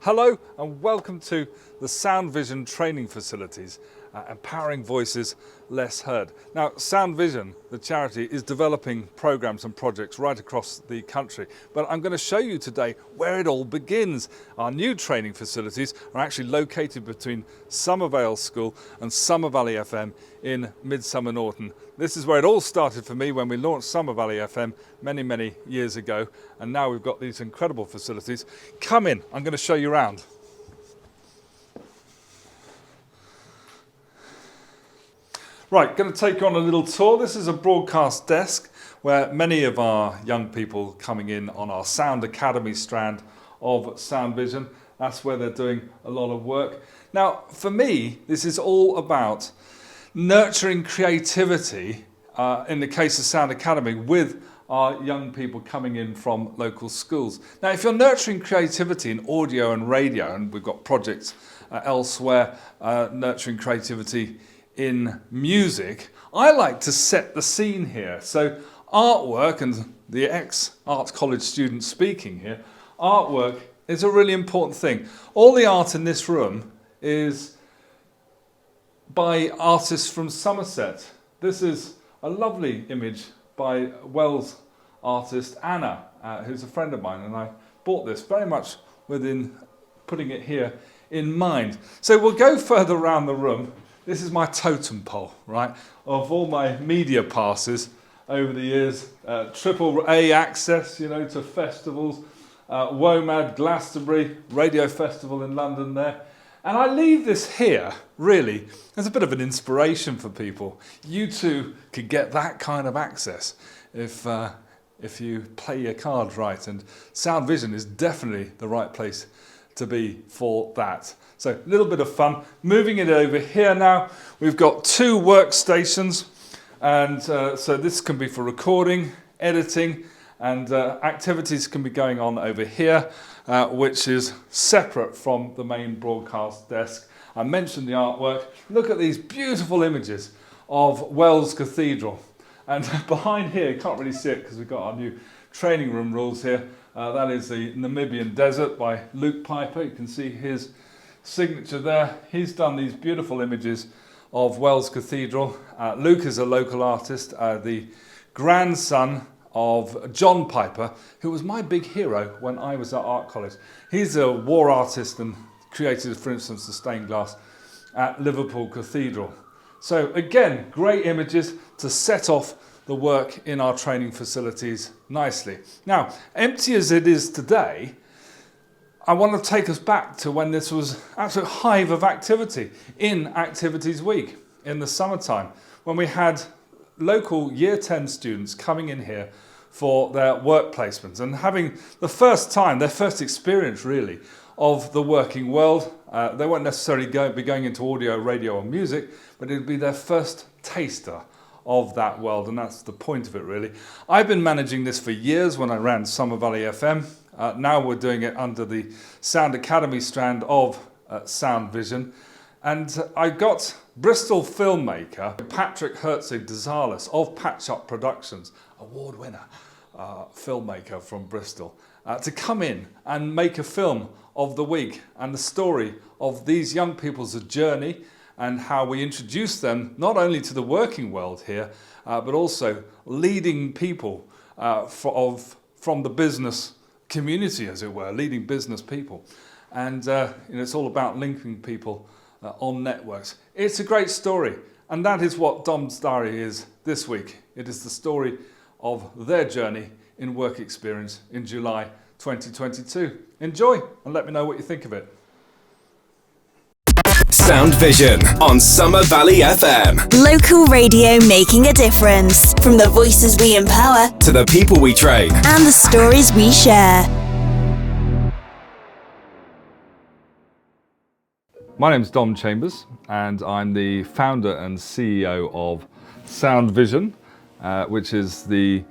Hello and welcome to the Sound Vision training facilities, empowering voices less heard. Now, Sound Vision, the charity, is developing programs and projects right across the country, but I'm going to show you today where it all begins. Our new training facilities are actually located between Somervale School and Somer Valley FM in Midsomer Norton. This is where it all started for me when we launched Somer Valley FM many years ago, and now we've got these incredible facilities. Come in, I'm going to show you around. Right, going to take you on a little tour. This is a broadcast desk where many of our young people coming in on our Sound Academy strand of Sound Vision. That's where they're doing a lot of work. Now, for me, this is all about nurturing creativity, in the case of Sound Academy, with our young people coming in from local schools. Now, if you're nurturing creativity in audio and radio, and we've got projects elsewhere nurturing creativity in music, I like to set the scene here. So artwork, and the ex-Art College student speaking here, artwork is a really important thing. All the art in this room is by artists from Somerset. This is a lovely image by Wells artist Anna, who's a friend of mine, and I bought this very much within putting it here in mind. So we'll go further around the room. This is my totem pole, right, of all my media passes over the years. AAA access, to festivals, WOMAD, Glastonbury, Radio Festival in London there. And I leave this here, really, as a bit of an inspiration for people. You too could get that kind of access if you play your cards right. And Sound Vision is definitely the right place to be for that. So a little bit of fun. Moving it over here now, we've got two workstations, and so this can be for recording, editing, and activities can be going on over here, which is separate from the main broadcast desk. I mentioned the artwork. Look at these beautiful images of Wells Cathedral. And behind here, you can't really see it because we've got our new training room rules here. That is the Namibian Desert by Luke Piper. You can see his signature there. He's done these beautiful images of Wells Cathedral. Luke is a local artist, the grandson of John Piper, who was my big hero when I was at Art College. He's a war artist and created, for instance, the stained glass at Liverpool Cathedral. So again, great images to set off the work in our training facilities nicely. Now, empty as it is today, I want to take us back to when this was an absolute hive of activity in Activities Week in the summertime, when we had local Year 10 students coming in here for their work placements and having the first time, their first experience really, of the working world. They won't necessarily be going into audio, radio or music, but it would be their first taster of that world, and that's the point of it really. I've been managing this for years when I ran Somer Valley FM. Now we're doing it under the Sound Academy strand of Sound Vision. And I got Bristol filmmaker Patrick Herzig-Desalis of PatchUp Productions, award winner filmmaker from Bristol, to come in and make a film of the week and the story of these young people's journey and how we introduce them not only to the working world here, but also leading people from the business community, as it were, leading business people. And it's all about linking people on networks. It's a great story, and that is what Dom's Diary is this week. It is the story of their journey in work experience in July 2022. Enjoy and let me know what you think of it. Sound Vision on Somer Valley FM. Local radio making a difference. From the voices we empower to the people we train and the stories we share. My name's Dom Chambers, and I'm the founder and CEO of Sound Vision, which is the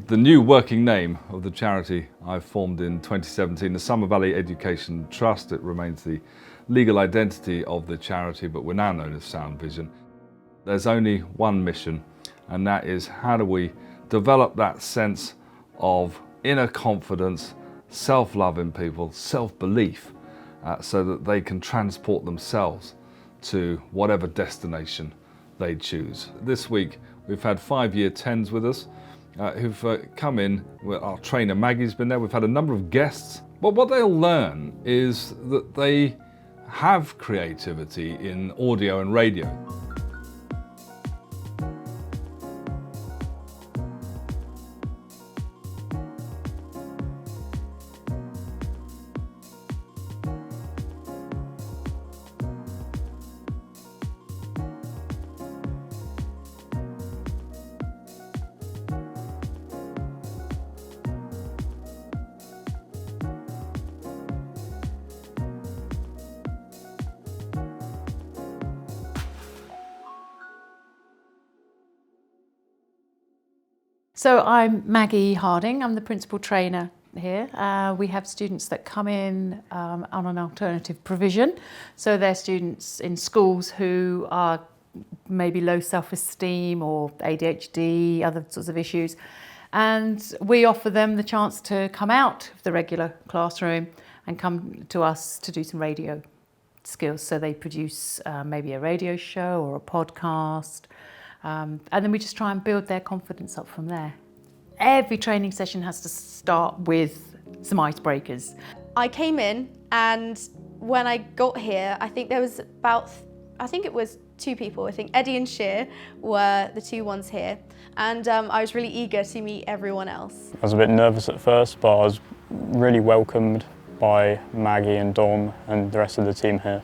new working name of the charity I formed in 2017, the Somer Valley Education Trust. It remains the legal identity of the charity, but we're now known as Sound Vision. There's only one mission, and that is how do we develop that sense of inner confidence, self-love in people, self-belief, so that they can transport themselves to whatever destination they choose. This week we've had 5 Year 10s with us who've come in. Our trainer Maggie's been there. We've had a number of guests. But what they'll learn is that they have creativity in audio and radio. So I'm Maggie Harding, I'm the principal trainer here. We have students that come in on an alternative provision. So they're students in schools who are maybe low self-esteem or ADHD, other sorts of issues. And we offer them the chance to come out of the regular classroom and come to us to do some radio skills. So they produce maybe a radio show or a podcast. And then we just try and build their confidence up from there. Every training session has to start with some icebreakers. I came in, and when I got here, I think there was it was 2 people. I think Eddie and Sheer were the 2 ones here. And I was really eager to meet everyone else. I was a bit nervous at first, but I was really welcomed by Maggie and Dom and the rest of the team here.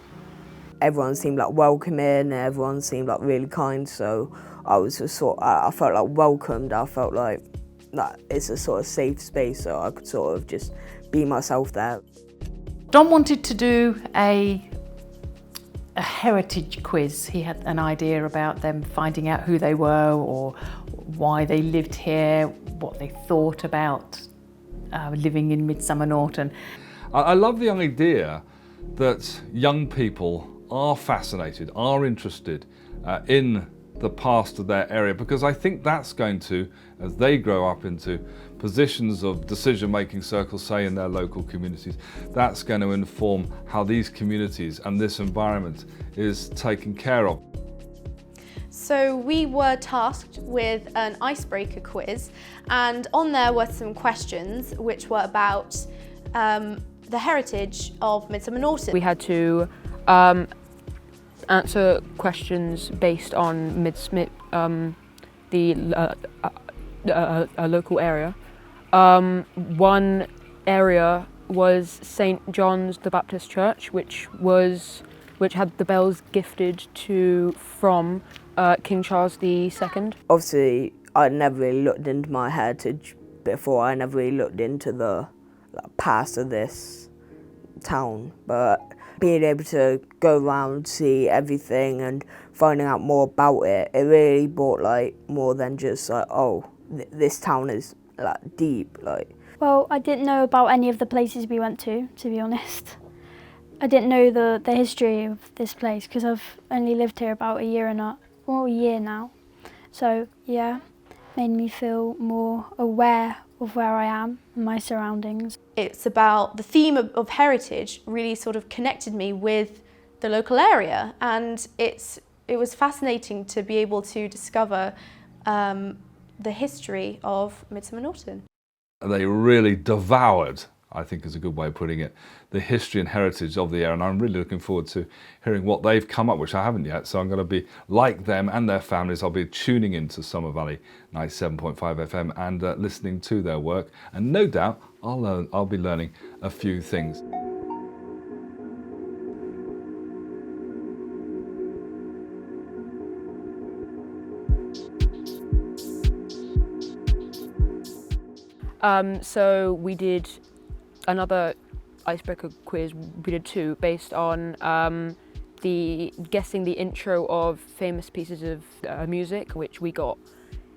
Everyone seemed like welcoming, everyone seemed like really kind, so I was just I felt like welcomed. I felt like it's a sort of safe space, so I could sort of just be myself there. Dom wanted to do a heritage quiz. He had an idea about them finding out who they were or why they lived here, what they thought about living in Midsomer Norton. I love the idea that young people are fascinated, are interested in the past of their area, because I think that's going to, as they grow up into positions of decision-making circles, say in their local communities, that's going to inform how these communities and this environment is taken care of. So we were tasked with an icebreaker quiz, and on there were some questions which were about the heritage of Midsomer Norton. We had to answer questions based on a local area. One area was St. John's the Baptist Church, which had the bells gifted from King Charles II. Obviously, I never really looked into my heritage before. I never really looked into the past of this town, but being able to go around, see everything and finding out more about it, it really brought more than just this town is deep. Well, I didn't know about any of the places we went to be honest. I didn't know the history of this place because I've only lived here about a year now. So yeah, made me feel more aware of where I am and my surroundings. It's about the theme of heritage really sort of connected me with the local area, and it was fascinating to be able to discover the history of Midsomer Norton. They really devoured, I think is a good way of putting it, the history and heritage of the area, and I'm really looking forward to hearing what they've come up, which I haven't yet, so I'm going to be, like them and their families, I'll be tuning into Somer Valley 97.5 FM and listening to their work, and no doubt I'll be learning a few things. So we did another icebreaker quiz. We did 2 based on guessing the intro of famous pieces of music, which we got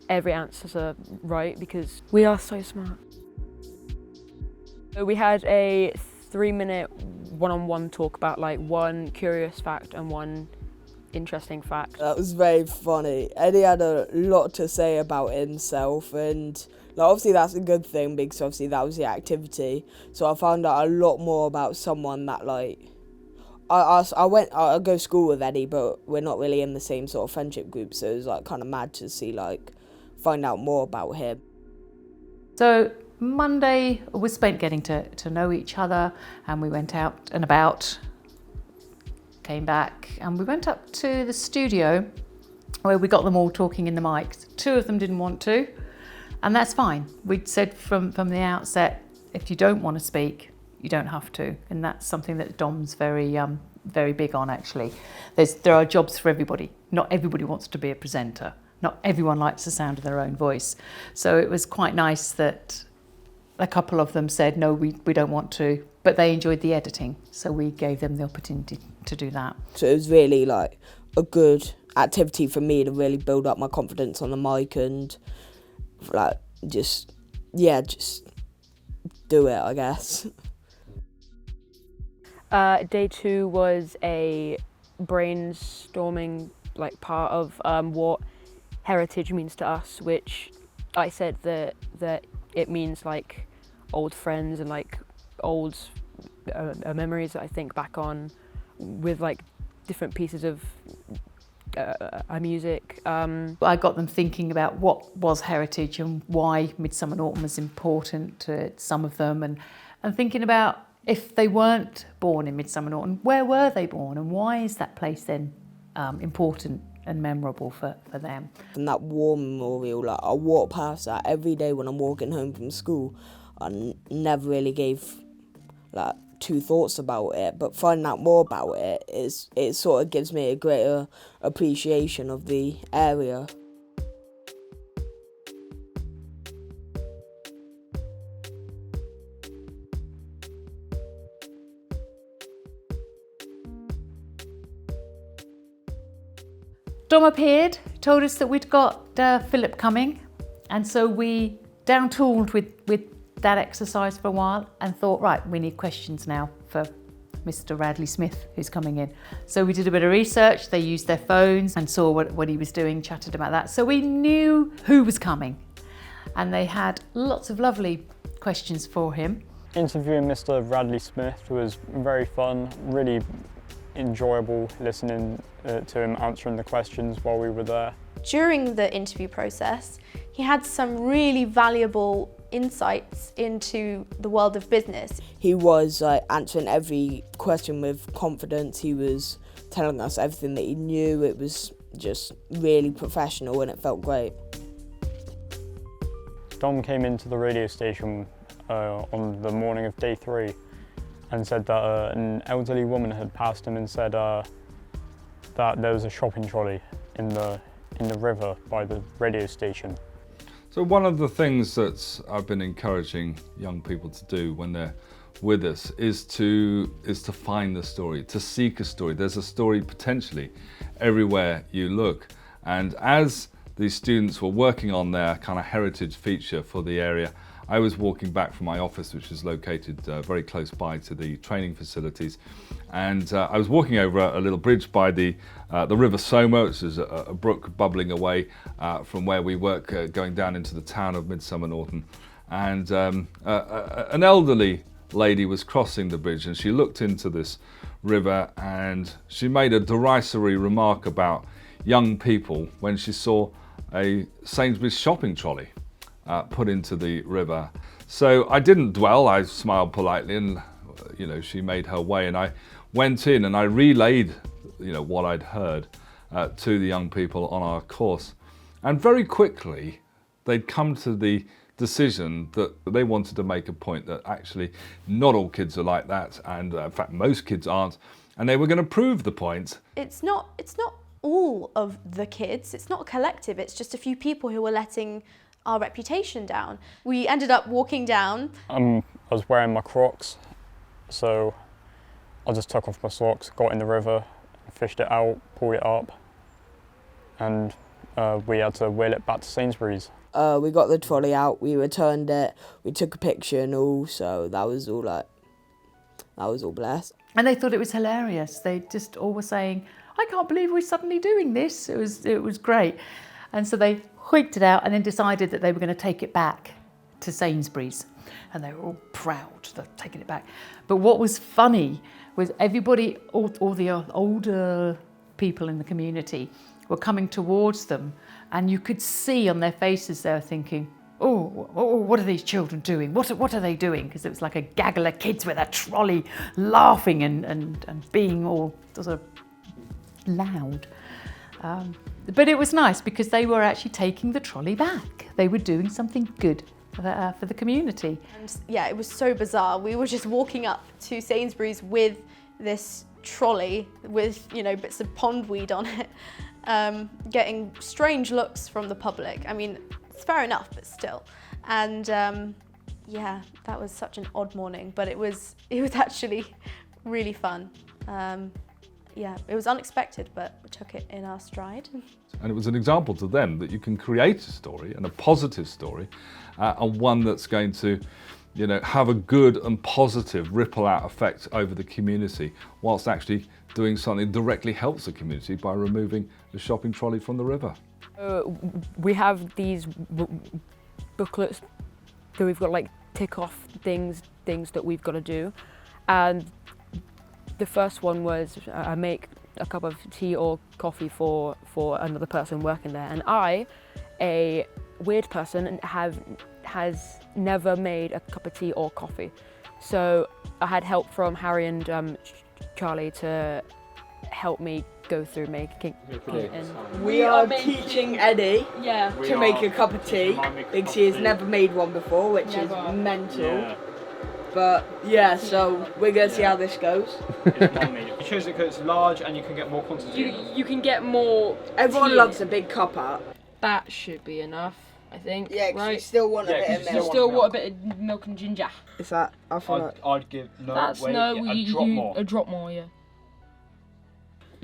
every answer right because we are so smart. So we had a 3-minute one-on-one talk about one curious fact and one interesting facts. That was very funny. Eddie had a lot to say about himself, and like, obviously that's a good thing because obviously that was the activity. So I found out a lot more about someone that like I go to school with Eddie, but we're not really in the same sort of friendship group. So it was like kind of mad to see find out more about him. So Monday was spent getting to know each other, and we went out and about, came back, and we went up to the studio where we got them all talking in the mics. 2 of them didn't want to, and that's fine. We'd said from the outset, if you don't want to speak, you don't have to, and that's something that Dom's very big on actually. There are jobs for everybody. Not everybody wants to be a presenter. Not everyone likes the sound of their own voice. So it was quite nice that a couple of them said, no, we don't want to, but they enjoyed the editing. So we gave them the opportunity to do that. So it was really like a good activity for me to really build up my confidence on the mic and like just do it, I guess. Day 2 was a brainstorming part of what heritage means to us, which I said that it means old friends and old memories that I think back on with different pieces of music. I got them thinking about what was heritage and why Midsomer Norton was important to some of them, and thinking about if they weren't born in Midsomer Norton, where were they born and why is that place then important and memorable for them. And that war memorial, I walk past that every day when I'm walking home from school. I never really gave 2 thoughts about it, but finding out more about it sort of gives me a greater appreciation of the area. Dom appeared, told us that we'd got Philip coming, and so we down-tooled with that exercise for a while and thought, right, we need questions now for Mr. Radley Smith, who's coming in. So we did a bit of research, they used their phones and saw what he was doing, chatted about that. So we knew who was coming, and they had lots of lovely questions for him. Interviewing Mr. Radley Smith was very fun, really enjoyable listening to him answering the questions while we were there. During the interview process, he had some really valuable insights into the world of business. He was answering every question with confidence. He was telling us everything that he knew. It was just really professional and it felt great. Dom came into the radio station on the morning of day 3 and said that an elderly woman had passed him and said that there was a shopping trolley in the river by the radio station. So one of the things that I've been encouraging young people to do when they're with us is to find the story, to seek a story. There's a story potentially everywhere you look. And as these students were working on their kind of heritage feature for the area, I was walking back from my office, which is located very close by to the training facilities, and I was walking over a little bridge by the River Somer, which is a brook bubbling away from where we work, going down into the town of Midsomer Norton, and an elderly lady was crossing the bridge, and she looked into this river, and she made a derisory remark about young people when she saw a Sainsbury's shopping trolley put into the river. So I didn't dwell, I smiled politely, and she made her way, and I went in and I relayed what I'd heard to the young people on our course. And very quickly they'd come to the decision that they wanted to make a point that actually not all kids are like that, and in fact most kids aren't, and they were going to prove the point. It's not all of the kids, it's not a collective, it's just a few people who are letting our reputation down. We ended up walking down. I was wearing my Crocs, so I just took off my socks, got in the river, fished it out, pulled it up, and we had to wheel it back to Sainsbury's. We got the trolley out, we returned it, we took a picture and all, so that was all blessed. And they thought it was hilarious. They just all were saying, I can't believe we're suddenly doing this. It was great. And so they hoiked it out and then decided that they were going to take it back to Sainsbury's. And they were all proud that taking it back. But what was funny was everybody, all the older people in the community were coming towards them, and you could see on their faces they were thinking, oh, what are these children doing? What are they doing? Because it was like a gaggle of kids with a trolley laughing and being all sort of loud. But it was nice because they were actually taking the trolley back. They were doing something good for the community. And yeah, it was so bizarre. We were just walking up to Sainsbury's with this trolley with, you know, bits of pondweed on it, getting strange looks from the public. I mean, it's fair enough, but still. And yeah, that was such an odd morning, but it was actually really fun. Yeah, it was unexpected, but we took it in our stride. And it was an example to them that you can create a story, and a positive story, and one that's going to, you know, have a good and positive ripple out effect over the community, whilst actually doing something that directly helps the community by removing the shopping trolley from the river. We have these booklets that we've got like tick off things that we've got to do, and the first one was I make a cup of tea or coffee for another person working there, and I, a weird person, has never made a cup of tea or coffee. So I had help from Harry and Charlie to help me go through making it. And We are teaching Eddie to make a cup of tea because he has never made one before, which is mental. Yeah. But yeah, so we're going to see how this goes. You choose it because it's large and you can get more quantity. You can get more. Everyone loves a big cup out. That should be enough, I think. Yeah, 'cause right? you still want a bit of milk. You still want a bit of milk and ginger. Is that? I feel like I'd give A drop more. A drop more, yeah.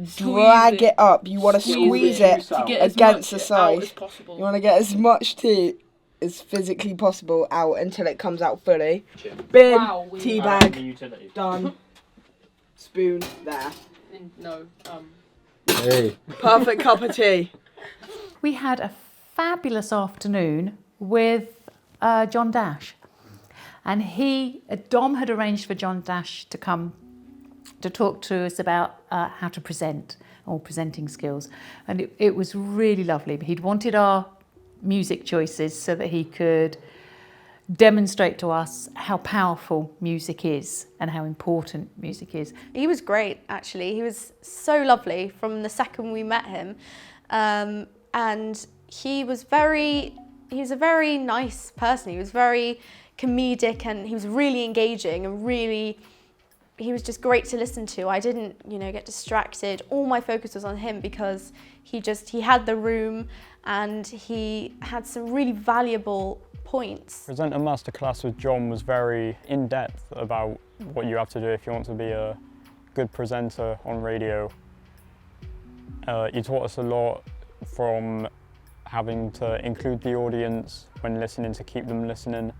drag it up. You want to squeeze it to get as against much the side. out as possible. You want to get as much tea as physically possible out until it comes out fully. Bin, tea bag, done. Spoon there. No. Hey. Perfect cup of tea. We had a fabulous afternoon with John Dash, and Dom had arranged for John Dash to come to talk to us about how to present, or presenting skills, and it was really lovely. He'd wanted our music choices so that he could demonstrate to us how powerful music is and how important music is. He was great, actually. He was so lovely from the second we met him, and he was a very nice person. He was very comedic, and he was really engaging, and he was just great to listen to. I didn't, get distracted. All my focus was on him because he had the room and he had some really valuable points. Present a masterclass with John was very in-depth about what you have to do if you want to be a good presenter on radio. He taught us a lot, from having to include the audience when listening to keep them listening,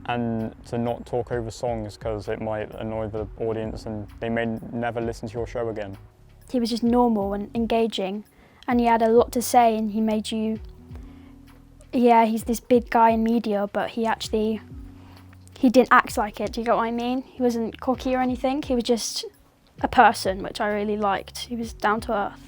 and to not talk over songs because it might annoy the audience and they may never listen to your show again. He was just normal and engaging, and he had a lot to say, and he made you... Yeah, he's this big guy in media, but he didn't act like it, do you get what I mean? He wasn't cocky or anything, he was just a person, which I really liked. He was down to earth.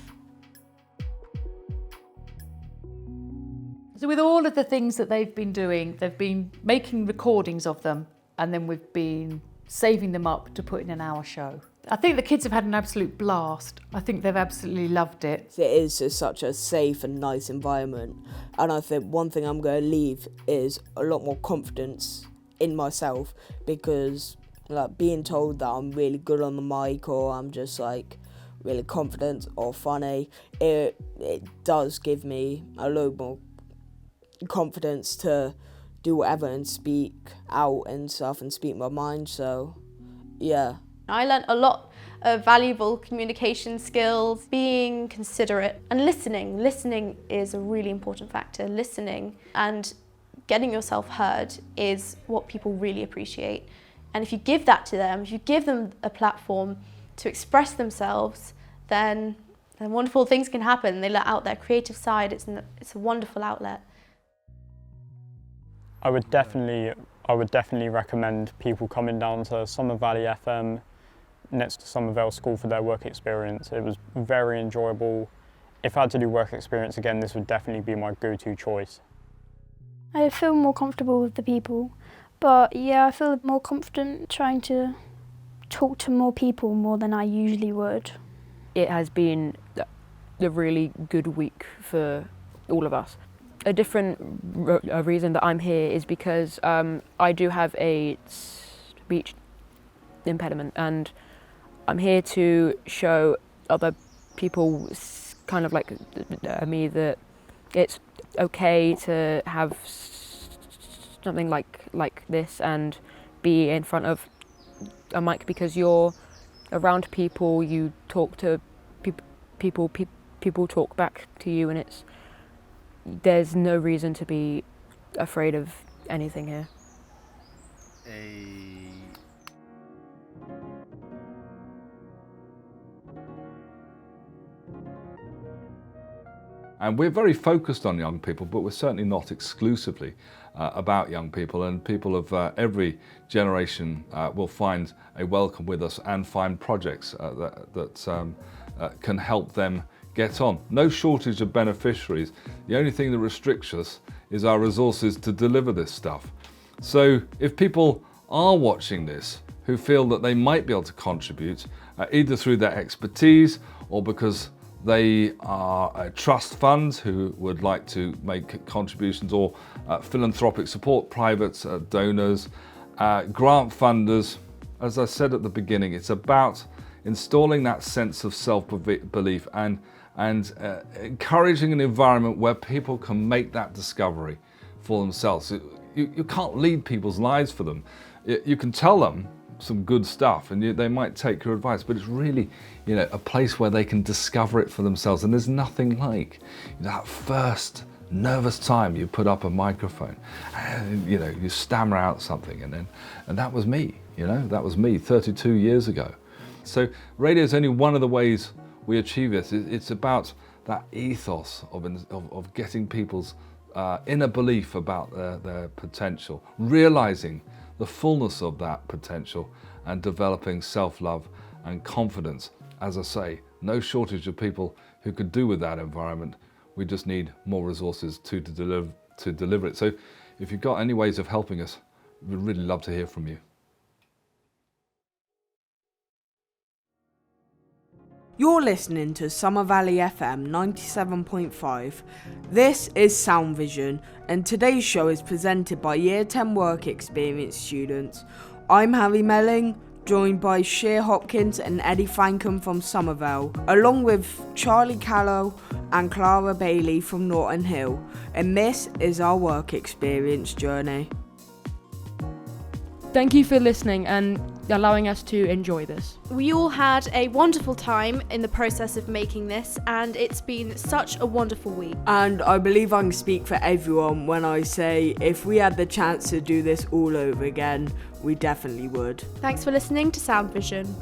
So with all of the things that they've been doing, they've been making recordings of them, and then we've been saving them up to put in our show. I think the kids have had an absolute blast. I think they've absolutely loved it. It is just such a safe and nice environment, and I think one thing I'm going to leave is a lot more confidence in myself, because being told that I'm really good on the mic, or I'm just really confident or funny, it does give me a lot more confidence to do whatever and speak out and stuff and speak my mind. So yeah, I learnt a lot of valuable communication skills, being considerate and listening. Listening is a really important factor. Listening and getting yourself heard is what people really appreciate. And if you give that to them, if you give them a platform to express themselves, then and wonderful things can happen. They let out their creative side. It's a wonderful outlet. I would definitely recommend people coming down to Somer Valley FM next to Somervale School for their work experience. It was very enjoyable. If I had to do work experience again, this would definitely be my go-to choice. I feel more comfortable with the people, but yeah, I feel more confident trying to talk to more people more than I usually would. It has been a really good week for all of us. A different reason that I'm here is because I do have a speech impediment, and I'm here to show other people kind of like me that it's okay to have something like this and be in front of a mic, because you're around people, you talk to people talk back to you, and there's no reason to be afraid of anything here. And we're very focused on young people, but we're certainly not exclusively about young people, and people of every generation will find a welcome with us and find projects that can help them get on. No shortage of beneficiaries. The only thing that restricts us is our resources to deliver this stuff. So if people are watching this who feel that they might be able to contribute, either through their expertise or because they are a trust fund who would like to make contributions, or philanthropic support, private donors, grant funders. As I said at the beginning, it's about installing that sense of self-belief and encouraging an environment where people can make that discovery for themselves. You can't lead people's lives for them. You can tell them some good stuff and they might take your advice, but it's really, a place where they can discover it for themselves. And there's nothing like that first nervous time you put up a microphone and you stammer out something, and that was me, that was me 32 years ago. So radio is only one of the ways we achieve this. It's about that ethos of getting people's inner belief about their potential, realizing the fullness of that potential, and developing self-love and confidence. As I say, no shortage of people who could do with that environment. We just need more resources to deliver it. So if you've got any ways of helping us, we'd really love to hear from you. You're listening to Somer Valley FM 97.5. This is Sound Vision, and today's show is presented by Year 10 Work Experience students. I'm Harry Melling, joined by Sheer Hopkins and Eddie Frankham from Somervale, along with Charlie Callow and Clara Bailey from Norton Hill, and this is our work experience journey. Thank you for listening and allowing us to enjoy this. We all had a wonderful time in the process of making this, and it's been such a wonderful week. And I believe I can speak for everyone when I say if we had the chance to do this all over again, we definitely would. Thanks for listening to Sound Vision.